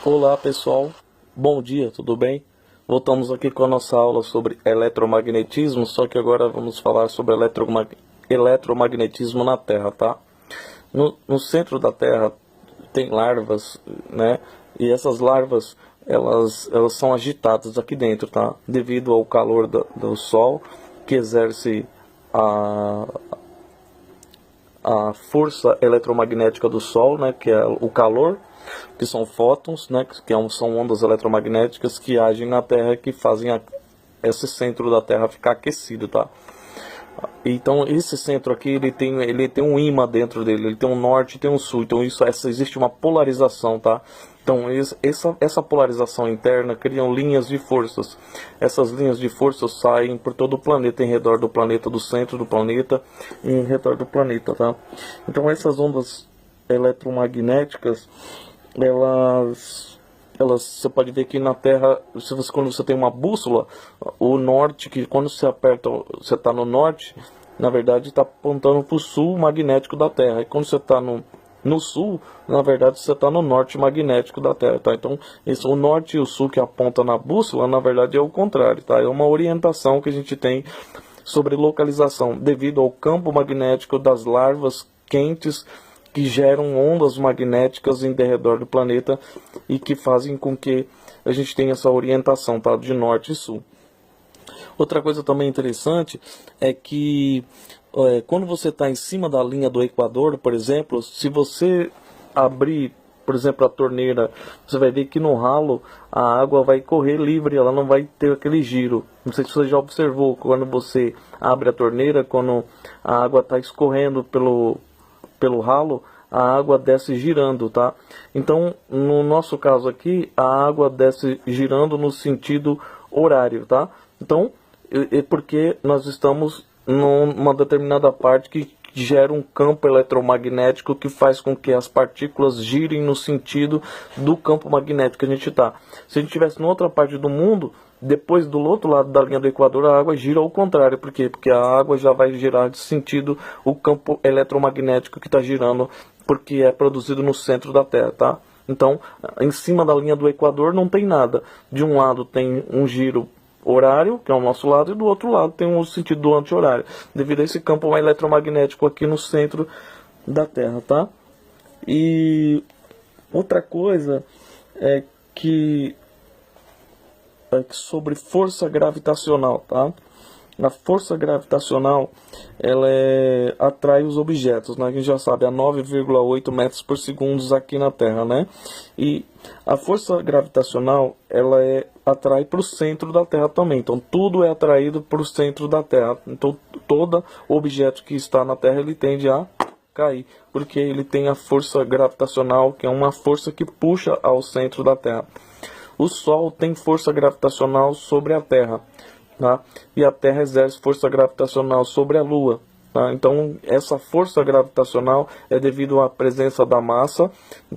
Olá pessoal, bom dia, tudo bem? Voltamos aqui com a nossa aula sobre eletromagnetismo, só que agora vamos falar sobre eletromagnetismo na Terra, tá? No centro da Terra tem larvas, né? E essas larvas, elas são agitadas aqui dentro, tá? Devido ao calor do Sol, que exerce a, a força eletromagnética do Sol, né? Que é o calor, que são fótons, né, são ondas eletromagnéticas que agem na Terra, que fazem esse centro da Terra ficar aquecido, tá? Então esse centro aqui ele tem um ímã dentro dele, ele tem um norte e tem um sul, então existe uma polarização, tá? Então essa polarização interna criam linhas de forças. Essas linhas de forças saem por todo o planeta, em redor do planeta, do centro do planeta e em redor do planeta, tá? Então essas ondas eletromagnéticas, você pode ver que na Terra, quando você tem uma bússola, o norte, que quando você aperta, você está no norte, na verdade está apontando para o sul magnético da Terra. E quando você está no sul, na verdade você está no norte magnético da Terra, tá? Então, o norte e o sul que aponta na bússola, na verdade é o contrário, tá? É uma orientação que a gente tem sobre localização, devido ao campo magnético das larvas quentes que geram ondas magnéticas em derredor do planeta e que fazem com que a gente tenha essa orientação, tá, de norte e sul. Outra coisa também interessante é que quando você está em cima da linha do Equador, por exemplo, se você abrir, por exemplo, a torneira, você vai ver que no ralo a água vai correr livre, ela não vai ter aquele giro. Não sei se você já observou, quando você abre a torneira, quando a água está escorrendo pelo ralo, a água desce girando, tá? Então, no nosso caso aqui, a água desce girando no sentido horário, tá? Então, é porque nós estamos numa determinada parte que gera um campo eletromagnético que faz com que as partículas girem no sentido do campo magnético que a gente está. Se a gente estivesse em outra parte do mundo, depois do outro lado da linha do Equador, a água gira ao contrário. Por quê? Porque a água já vai girar de sentido o campo eletromagnético que está girando, porque é produzido no centro da Terra, tá? Então, em cima da linha do Equador não tem nada. De um lado tem um giro horário, que é o nosso lado, e do outro lado tem um sentido do anti-horário, devido a esse campo eletromagnético aqui no centro da Terra, tá? E outra coisa é que sobre força gravitacional, tá? A força gravitacional, atrai os objetos, né? A gente já sabe, a 9,8 metros por segundo aqui na Terra, né? E a força gravitacional, atrai para o centro da Terra também. Então, tudo é atraído para o centro da Terra. Então, todo objeto que está na Terra, ele tende a cair, porque ele tem a força gravitacional, que é uma força que puxa ao centro da Terra. O Sol tem força gravitacional sobre a Terra, tá? E a Terra exerce força gravitacional sobre a Lua, tá? Então, essa força gravitacional é devido à presença da massa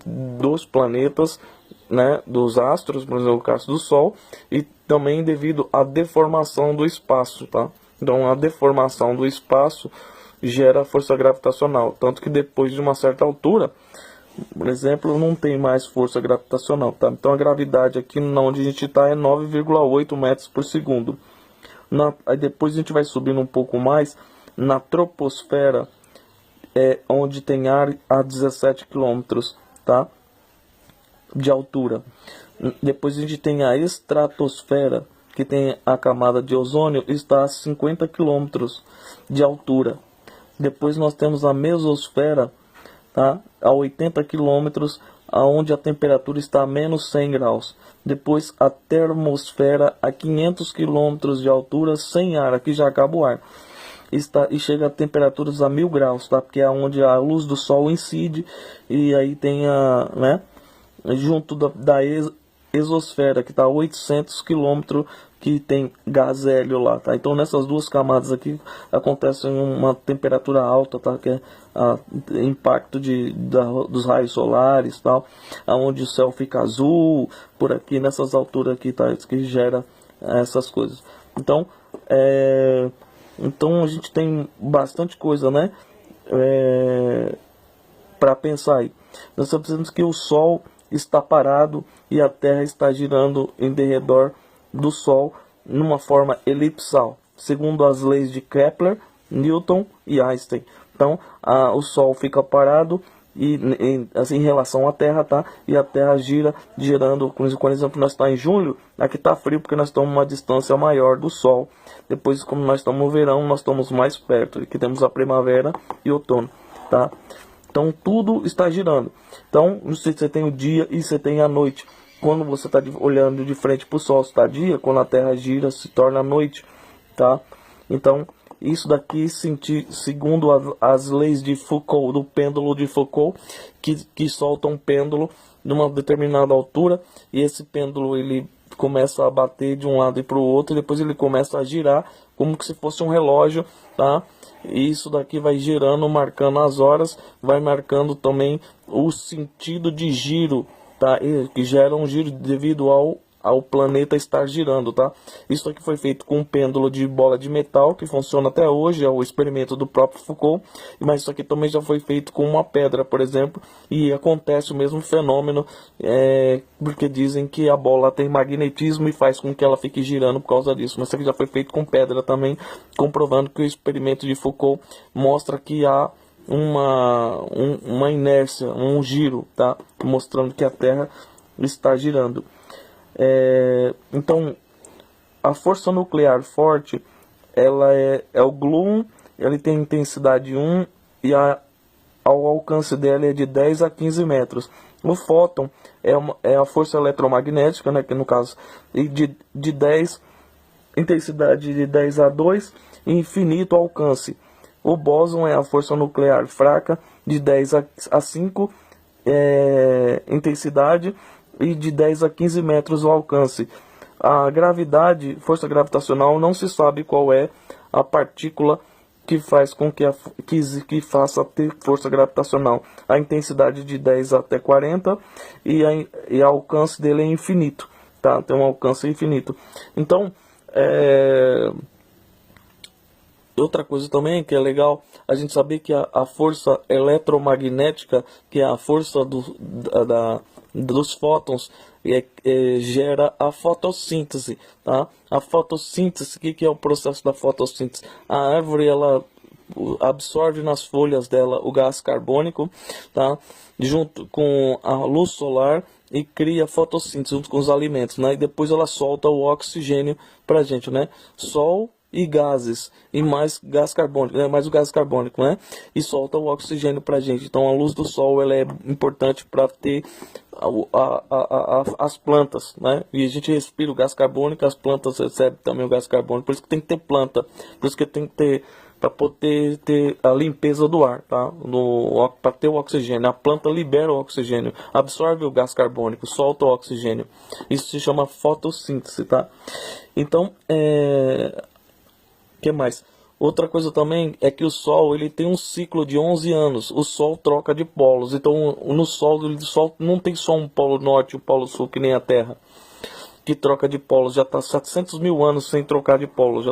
dos planetas, né, dos astros, por exemplo, no caso do Sol, e também devido à deformação do espaço, tá? Então, a deformação do espaço gera força gravitacional, tanto que depois de uma certa altura, por exemplo, não tem mais força gravitacional, tá? Então a gravidade aqui onde a gente está é 9,8 metros por segundo. Aí depois a gente vai subindo um pouco mais, na troposfera, onde tem ar a 17 quilômetros, tá? De altura. Depois a gente tem a estratosfera, que tem a camada de ozônio, está a 50 quilômetros de altura. Depois nós temos a mesosfera, tá? A 80 quilômetros, onde a temperatura está a menos 100 graus. Depois a termosfera a 500 quilômetros de altura, sem ar, aqui já acaba o ar. E chega a temperaturas a 1000 graus, tá? Porque é onde a luz do sol incide, e aí tem né? Junto da exosfera, que está a 800 quilômetros, que tem gás hélio lá, tá? Então nessas duas camadas aqui acontece uma temperatura alta, tá? Que é impacto dos raios solares, tal, aonde o céu fica azul, por aqui nessas alturas aqui, tá? Isso que gera essas coisas. Então, então a gente tem bastante coisa, né? Para pensar aí. Nós precisamos que o Sol está parado e a Terra está girando em derredor do Sol numa forma elipsal, segundo as leis de Kepler, Newton e Einstein. Então, o Sol fica parado assim, em relação à Terra, tá? E a Terra girando, por exemplo, nós estamos em julho, aqui está frio porque nós estamos a uma distância maior do Sol. Depois, como nós estamos no verão, nós estamos mais perto, aqui temos a primavera e outono, tá? Então, tudo está girando. Então, não sei se você tem o dia e você tem a noite. Quando você está olhando de frente para o Sol, está dia. Quando a Terra gira, se torna noite, tá? Então, isso daqui, segundo as leis de Foucault, do pêndulo de Foucault, que solta um pêndulo numa determinada altura, e esse pêndulo ele começa a bater de um lado e para o outro, e depois ele começa a girar como que se fosse um relógio, tá? E isso daqui vai girando, marcando as horas, vai marcando também o sentido de giro, tá? Que gera um giro devido ao planeta estar girando, tá? Isso aqui foi feito com um pêndulo de bola de metal, que funciona até hoje, é o experimento do próprio Foucault, mas isso aqui também já foi feito com uma pedra, por exemplo, e acontece o mesmo fenômeno, porque dizem que a bola tem magnetismo e faz com que ela fique girando por causa disso, mas isso aqui já foi feito com pedra também, comprovando que o experimento de Foucault mostra que há uma inércia, um giro, tá? Mostrando que a Terra está girando. Então, a força nuclear forte, ela é o gluon, ele tem intensidade 1 e ao alcance dela é de 10 a 15 metros. O fóton é a força eletromagnética, né, que no caso de 10, intensidade de 10 a 2 e infinito alcance. O bóson é a força nuclear fraca, de 10 a 5 intensidade e de 10 a 15 metros o alcance. A gravidade, força gravitacional, não se sabe qual é a partícula que faz com que faça ter força gravitacional. A intensidade de 10 até 40 e o alcance dele é infinito, tá? Tem um alcance infinito. Então, outra coisa também que é legal a gente saber que a força eletromagnética, que é a força dos fótons, gera a fotossíntese, tá? A fotossíntese, o que é o processo da fotossíntese? A árvore, ela absorve nas folhas dela o gás carbônico, tá? Junto com a luz solar, e cria fotossíntese junto com os alimentos, né? E depois ela solta o oxigênio pra gente, né? Sol e gases, e mais gás carbônico, né? Mais o gás carbônico, né? E solta o oxigênio pra gente. Então a luz do sol, ela é importante para ter as plantas, né? E a gente respira o gás carbônico, as plantas recebem também o gás carbônico, por isso que tem que ter planta, por isso que tem que ter, para poder ter a limpeza do ar, tá? Para ter o oxigênio, a planta libera o oxigênio, absorve o gás carbônico, solta o oxigênio. Isso se chama fotossíntese, tá? Então, que mais? Outra coisa também é que o Sol, ele tem um ciclo de 11 anos. O Sol troca de polos. Então, no Sol, o Sol não tem só um polo norte e um polo sul, que nem a Terra, que troca de polos. Já está 700 mil anos sem trocar de polos.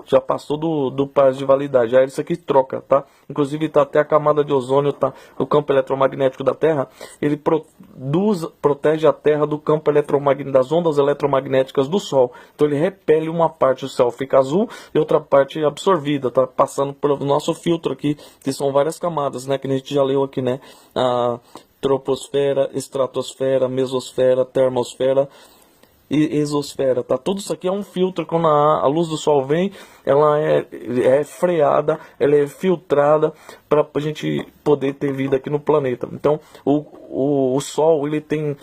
Já passou do prazo de validade. Já isso aqui troca, tá? Inclusive, tá até a camada de ozônio, tá? O campo eletromagnético da Terra, ele protege a Terra do campo eletromagnético, das ondas eletromagnéticas do Sol. Então, ele repele uma parte do céu, fica azul, e outra parte absorvida, tá? Passando pelo nosso filtro aqui, que são várias camadas, né? Que a gente já leu aqui, né? A troposfera, estratosfera, mesosfera, termosfera e exosfera, tá? Tudo isso aqui é um filtro. Quando a luz do sol vem, ela é freada, ela é filtrada para a gente poder ter vida aqui no planeta. Então, o sol, ele tem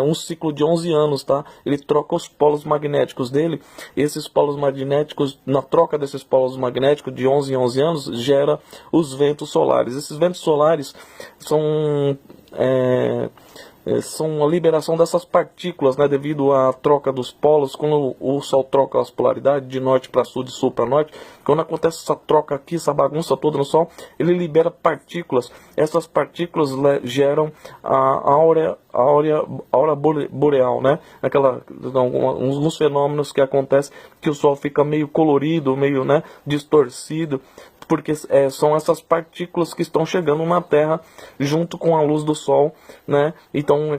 um ciclo de 11 anos, tá? Ele troca os polos magnéticos dele. Esses polos magnéticos, na troca desses polos magnéticos de 11 em 11 anos, gera os ventos solares. Esses ventos solares são a liberação dessas partículas, né, devido à troca dos polos. Quando o Sol troca as polaridades de norte para sul, de sul para norte, quando acontece essa troca aqui, essa bagunça toda no Sol, ele libera partículas. Essas partículas geram a aurora boreal, né? Uns fenômenos que acontecem que o Sol fica meio colorido, meio, né, distorcido, porque são essas partículas que estão chegando na Terra junto com a luz do Sol, né? Então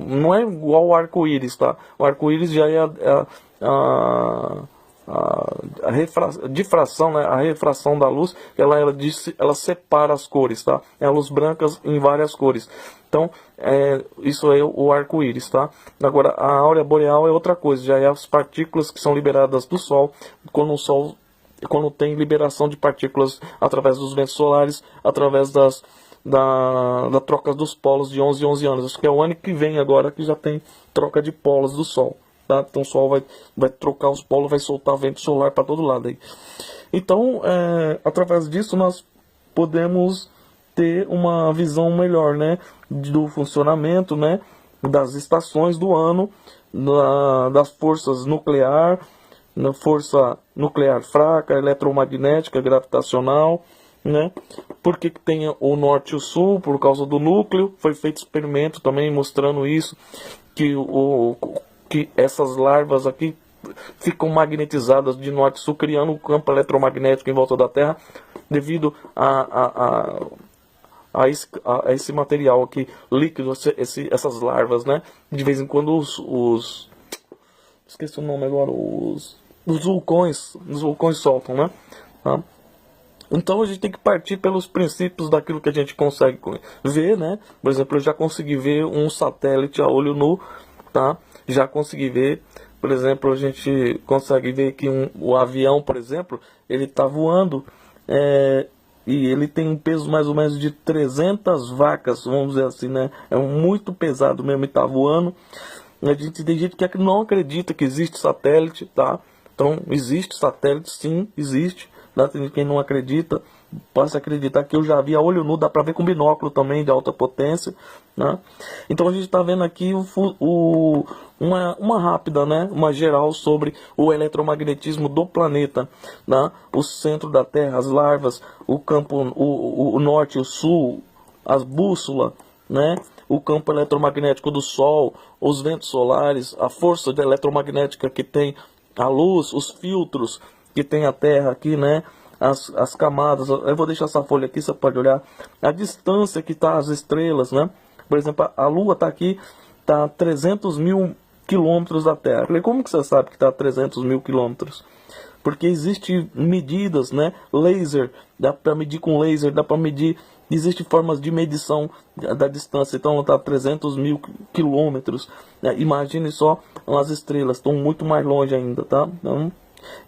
não é igual o arco-íris, tá? O arco-íris já é a difração, né? A refração da luz, ela separa as cores, tá? É a luz branca em várias cores. Então, isso é o arco-íris, tá? Agora, a áurea boreal é outra coisa, já é as partículas que são liberadas do Sol, quando tem liberação de partículas através dos ventos solares, através da troca dos polos de 11 em 11 anos. Acho que é o ano que vem agora que já tem troca de polos do Sol. Tá? Então o Sol vai trocar os polos, vai soltar vento solar para todo lado aí. Então, através disso nós podemos ter uma visão melhor, né, do funcionamento, né, das estações do ano, das forças nuclear, na força nuclear fraca, eletromagnética, gravitacional, né? Por que tem o norte e o sul? Por causa do núcleo. Foi feito experimento também mostrando isso, que essas larvas aqui ficam magnetizadas de norte e sul, criando um campo eletromagnético em volta da Terra, devido a esse material aqui líquido, essas larvas, né? De vez em quando esqueci o nome agora, os vulcões soltam, né? Tá? Então a gente tem que partir pelos princípios daquilo que a gente consegue ver, né? Por exemplo, eu já consegui ver um satélite a olho nu, tá? Já consegui ver, por exemplo, a gente consegue ver que o avião, por exemplo, ele está voando, e ele tem um peso mais ou menos de 300 vacas, vamos dizer assim, né? É muito pesado mesmo, e está voando. Tem gente que não acredita que existe satélite, tá? Então, existe satélite, sim, existe. Tá? Tem quem não acredita, passa a acreditar, que eu já vi a olho nu, dá pra ver com binóculo também, de alta potência, né? Então a gente tá vendo aqui uma rápida, né? Uma geral sobre o eletromagnetismo do planeta, né? O centro da Terra, as larvas, o campo, o norte e o sul, as bússolas, né? O campo eletromagnético do Sol, os ventos solares, a força eletromagnética que tem a luz, os filtros que tem a Terra aqui, né? As camadas. Eu vou deixar essa folha aqui, você pode olhar a distância que está as estrelas, né? Por exemplo, a Lua está aqui, está a 300 mil quilômetros da Terra. Eu falei, como que você sabe que está a 300 mil quilômetros? Porque existem medidas, né? Laser, dá para medir com laser, dá para medir. Existem formas de medição da distância. Então está a 300 mil quilômetros. Imagine só, as estrelas estão muito mais longe ainda, tá?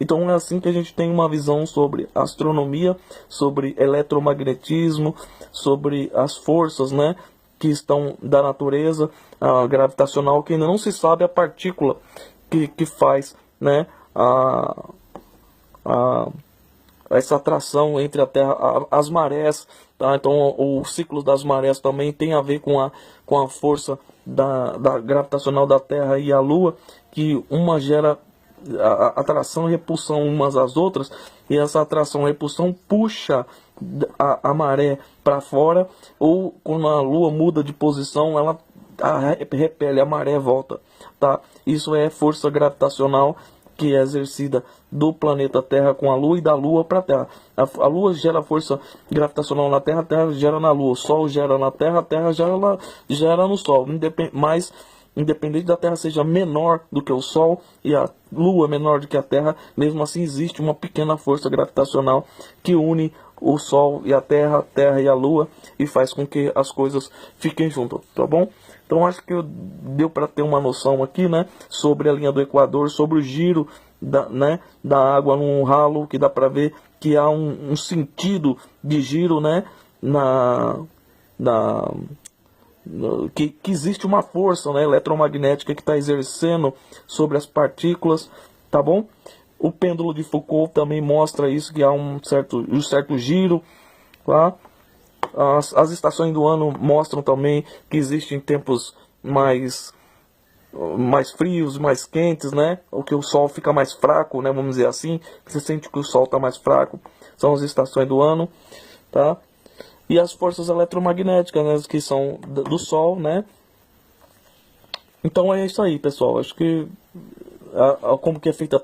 Então é assim que a gente tem uma visão sobre astronomia, sobre eletromagnetismo, sobre as forças, né, que estão da natureza, gravitacional, que ainda não se sabe a partícula que faz, né, essa atração entre a Terra, as marés, tá? Então o ciclo das marés também tem a ver com a força da gravitacional da Terra e a Lua, que uma gera a atração e repulsão umas às outras, e essa atração e repulsão puxa a maré para fora, ou quando a Lua muda de posição, ela repele, a maré volta, tá? Isso é força gravitacional que é exercida do planeta Terra com a Lua, e da Lua para a Terra. A Lua gera força gravitacional na Terra, a Terra gera na Lua, o Sol gera na Terra, a Terra gera no Sol. Mas independente da Terra seja menor do que o Sol e a Lua menor do que a Terra, mesmo assim existe uma pequena força gravitacional que une o Sol e a Terra e a Lua, e faz com que as coisas fiquem juntas, tá bom? Então acho que deu para ter uma noção aqui, né, sobre a linha do Equador, sobre o giro da água num ralo, que dá para ver que há um sentido de giro, né, que existe uma força, né, eletromagnética que está exercendo sobre as partículas, tá bom? O pêndulo de Foucault também mostra isso, que há um certo giro, tá? As estações do ano mostram também que existem tempos mais frios, mais quentes, né? O que o Sol fica mais fraco, né? Vamos dizer assim, você sente que o Sol está mais fraco, são as estações do ano, tá? E as forças eletromagnéticas, né, que são do Sol, né? Então é isso aí, pessoal. Acho que como que é feita a